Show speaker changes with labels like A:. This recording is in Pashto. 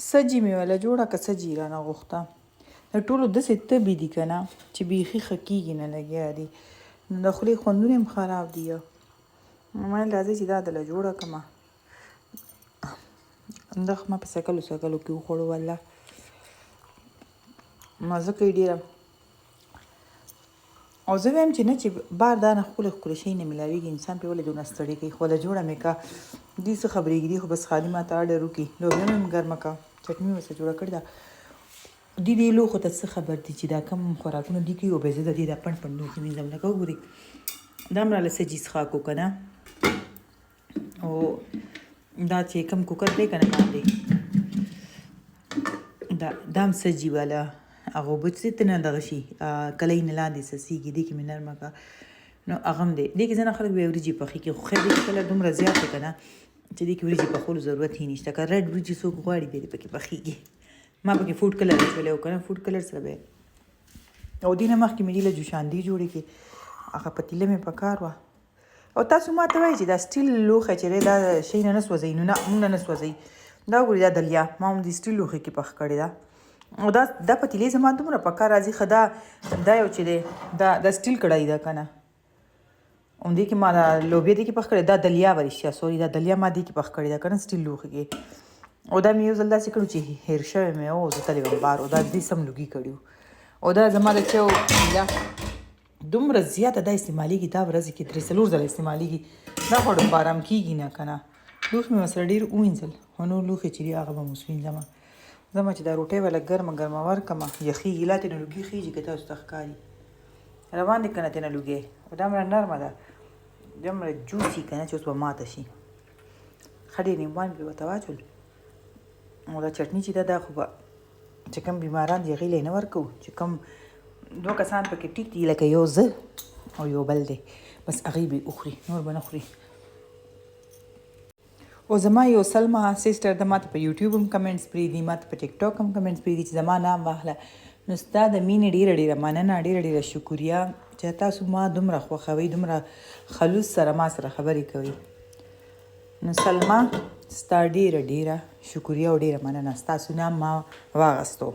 A: سجي مې ولا جوړه که سجي رانه غوښته د ټولو داسې تبې دي که نه چې بیخي ښه کېږي نه لګیا دي نو د خولې خوندونه هم خراب دي ما راځي چې دا دله جوړه کړمه دا خو ما په سکلو کې وخوړو والله مزه کوي ډېره او زه وایم چې نه چې بار دا نه ښکلي شی نه میلاویږي انسان پرې ولې دونه ستړی کوي خو له جوړه مې کا دې څه خبرېږي دي خو بس خالي ما ته اډر وکړي لوبیا مې هم ګرمه کا چټني مې ورسره جوړه کړې ده دې لوښو ته څه خبر دي چې دا کم خوراکونه دي کوي او بیا زه د دې دا پنډ لوښي وینځم لکه وګورئ دا هم راله سجي څښاکو که نه او دا چې کم کوکر دی که نه باندې دا هم سجي والا هغه اوبه چې ته نه دغه شي کلی نه لاندې څڅېږي دې کې مې نرمه کا نو هغه هم دی دې کې ځینې خلک بیا وریجې پخې کوي خو خیر دې کله دومره زیات دی که نه چې دې کې وریجې پخولو ضرورت یې نشته که رډ وریجې څوک غواړي بیا دې پکې پخېږي ما پکې فوډ کلر اچولی و که نه فوډ کلر سره بیا او دې نه مخکې مې دې له جوشاندې جوړې کړې هغه پتیله مې په کار وه او تاسو ما ته وایي چې دا سټیل لوښی چې دی دا شی نه سوځوي نو نه موږ نه سوځوي دا وګورئ دا دلیا ما هم دې سټیل لوښي کې پخ کړې ده او دا پتیلې زما دومره په کار راځي ښه دا یو چې دی دا سټیل کړایي ده که نه همدې کې ما دا لوبیا دې کې پخ کړې دا دلیا ورشته سوري دا دلیا ما دې کې پخ کړې ده که نه سټیل لوښي کې او دا مې یو ځل داسې کړو چې هیر شوی مې و زه تللی وم بار او دا دې سم لوګي کړي او دا زما د چایو پیاله دومره زیاته دا استعمالیږي دا ورځې کې 3-4 ځله استعمالیږي دا خو ډېر بارام کېږي نه که نه لوښي مې ورسره ډېر ووینځل خو نور لوښي چې دي هغه به مې اوس وینځمه زما چې دا روټۍ وله ګرمه ورکړمه یخېږي لا ترېنه لوګي خېږي که تاسو ته ښکاري روان دي که نه ترېنه لوګی او دا مړه نرمه ده دومره جوسي که نه چې اوس به ماته شي ښه ډېر نیمبوان پرې ورته واچول او دا چټني چې ده دا خو به چې کوم بیماران دي هغې له یې نه ورکوو چې کوم 2 کسان پکې ټیک دي لکه یو زه او یو بل دی بس هغې به یې وخوري نور به نه خوري او زما یو سلما سسټر ده ما ته په یوټیوب هم کمنټس پرېږدي ما ته په ټیک ټاک هم کمنټس پرېږدي چې زما نام واخله نو ستا د مینې ډېره مننه ډېره شکریه چې تاسو ما دومره خوښوئ دومره خلوص سره ما سره خبرې کوئ نو سلما ستا ډېره شکریه او ډېره مننه ستاسو نام ما واغستو